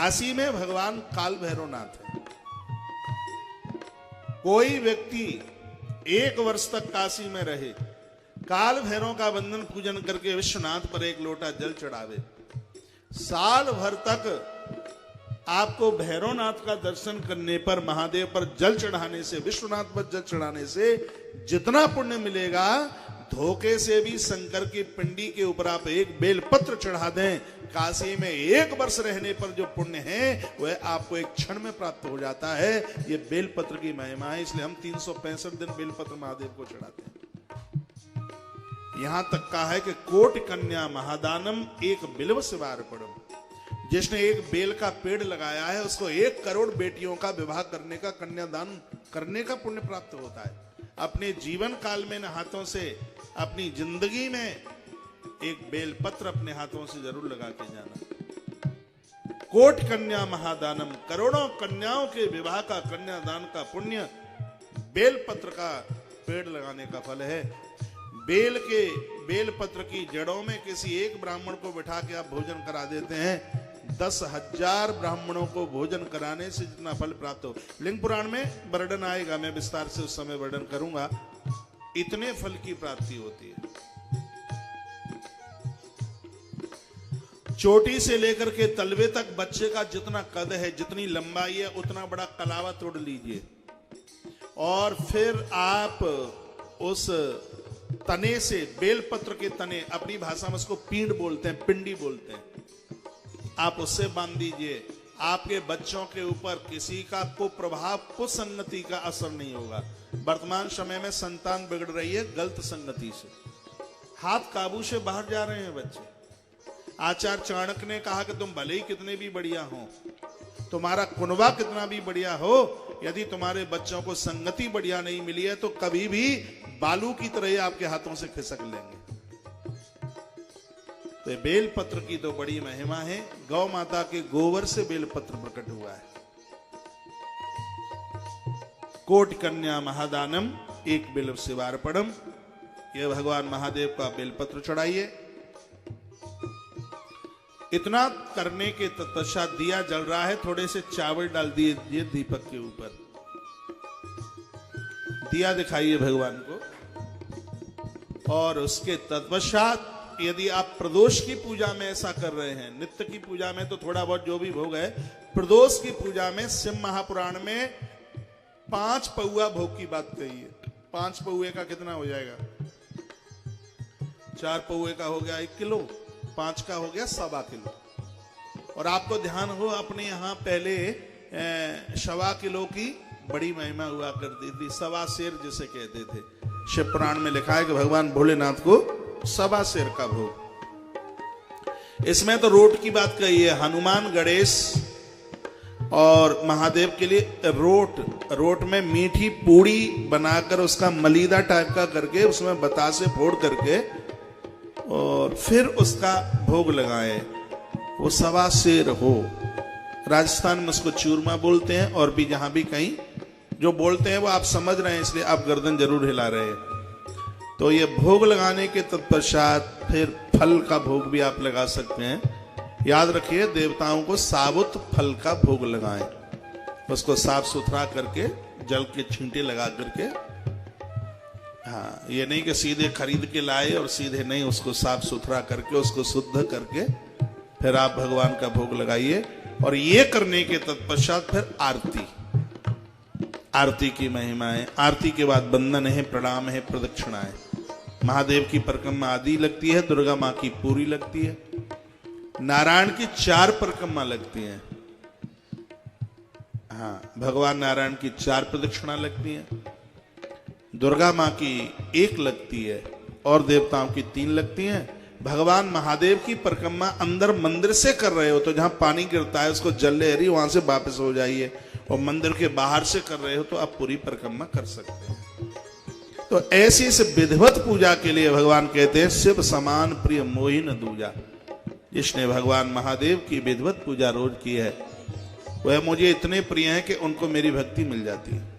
काशी में भगवान काल भैरवनाथ है। कोई व्यक्ति 1 वर्ष तक काशी में रहे, काल भैरव का वंदन पूजन करके विश्वनाथ पर 1 लोटा जल चढ़ावे, साल भर तक आपको भैरवनाथ का दर्शन करने पर, महादेव पर जल चढ़ाने से, विश्वनाथ पर जल चढ़ाने से जितना पुण्य मिलेगा, धोखे से भी शंकर की पिंडी के ऊपर आप 1 बेलपत्र चढ़ा दें, काशी में 1 वर्ष रहने पर जो पुण्य है वह आपको 1 क्षण में प्राप्त हो जाता है। ये बेलपत्र की महिमा है, इसलिए हम 365 दिन बेलपत्र महादेव को चढ़ाते हैं। यहां तक कहा है कि कोटि कन्या महादानम 1 बिल्व शिवार्पणम, जिसने 1 बेल का पेड़ लगाया है उसको 1 करोड़ बेटियों का विवाह करने का, कन्यादान करने का पुण्य प्राप्त होता है। अपने जीवन काल में हाथों से, अपनी जिंदगी में 1 बेल पत्र अपने हाथों से जरूर लगा के जाना। कोटि कन्या महादानम, करोड़ों कन्याओं के विवाह का, कन्यादान का पुण्य बेल पत्र का पेड़ लगाने का फल है। बेल पत्र की जड़ों में किसी 1 ब्राह्मण को बिठा के आप भोजन करा देते हैं, 10,000 ब्राह्मणों को भोजन कराने से जितना फल प्राप्त हो। लिंग पुराण में वर्णन आएगा, मैं विस्तार से उस समय वर्णन करूंगा। इतने फल की प्राप्ति होती है। चोटी से लेकर के तलवे तक बच्चे का जितना कद है, जितनी लंबाई है, उतना बड़ा कलावा तोड़ लीजिए और फिर आप उस तने से, बेलपत्र के तने, अपनी भाषा में उसको पीड़ बोलते हैं, पिंडी बोलते हैं, आप उससे बांध दीजिए। आपके बच्चों के ऊपर किसी का कुप्रभाव, कुसंगति का असर नहीं होगा। वर्तमान समय में संतान बिगड़ रही है गलत संगति से, हाथ काबू से बाहर जा रहे हैं बच्चे। आचार्य चाणक्य ने कहा कि तुम भले ही कितने भी बढ़िया हो, तुम्हारा कुनबा कितना भी बढ़िया हो, यदि तुम्हारे बच्चों को संगति बढ़िया नहीं मिली है तो कभी भी बालू की तरह आपके हाथों से खिसक लेंगे। तो बेलपत्र की तो बड़ी महिमा है। गौ माता के गोबर से बेलपत्र प्रकट हुआ है। कोटि कन्या महादानम 1 बिल्व शिवार्पणम, यह भगवान महादेव का बेलपत्र चढ़ाइए। इतना करने के तत्पश्चात दिया जल रहा है, थोड़े से चावल डाल दीजिए दीपक के ऊपर, दिया दिखाइए भगवान को। और उसके तत्पश्चात यदि आप प्रदोष की पूजा में ऐसा कर रहे हैं, नित्य की पूजा में तो थोड़ा बहुत जो भी भोग है, प्रदोष की पूजा में शिव महापुराण में 5 पौआ भोग की बात कही है। 5 पौए का कितना हो जाएगा? 4 पौए का हो गया 1 किलो, 5 का हो गया 1.25 किलो। और आपको ध्यान हो, अपने यहाँ पहले 1.25 किलो की बड़ी महिमा हुआ करती थी, 1.25 सेर जिसे कहते थे। शिव पुराण में लिखा है कि भगवान भोलेनाथ को 1.25 सेर का भोग। इसमें तो रोट की बात कही है। हनुमान, गणेश और महादेव के लिए रोट में मीठी पूड़ी बनाकर उसका मलीदा टाइप का करके उसमें बतासे फोड़ करके और फिर उसका भोग लगाए, वो 1.25 सेर हो। राजस्थान में उसको चूरमा बोलते हैं, और भी जहां भी कहीं जो बोलते हैं वो आप समझ रहे हैं, इसलिए आप गर्दन जरूर हिला रहे हैं। तो ये भोग लगाने के तत्पश्चात फिर फल का भोग भी आप लगा सकते हैं। याद रखिए, देवताओं को साबुत फल का भोग लगाएं, उसको साफ सुथरा करके जल के छींटे लगा करके। हाँ, ये नहीं कि सीधे खरीद के लाए और सीधे नहीं, उसको साफ सुथरा करके, उसको शुद्ध करके फिर आप भगवान का भोग लगाइए। और ये करने के तत्पश्चात फिर आरती की महिमा है। आरती के बाद वंदन है, प्रणाम है, प्रदक्षिणा है। महादेव की परिक्रमा आदि लगती है, दुर्गा माँ की पूरी लगती है, नारायण की 4 परिक्रमा लगती हैं। हाँ, भगवान नारायण की 4 प्रदक्षिणा लगती हैं, दुर्गा माँ की 1 लगती है और देवताओं की 3 लगती हैं। भगवान महादेव की परिक्रमा अंदर मंदिर से कर रहे हो तो जहां पानी गिरता है उसको जल लहरी वहां से वापस हो जाइए, और मंदिर के बाहर से कर रहे हो तो आप पूरी परिक्रमा कर सकते हैं। तो ऐसी इस विधिवत पूजा के लिए भगवान कहते हैं, शिव समान प्रिय मोहि न दूजा। जिसने भगवान महादेव की विधिवत पूजा रोज की है वह मुझे इतने प्रिय हैं कि उनको मेरी भक्ति मिल जाती है।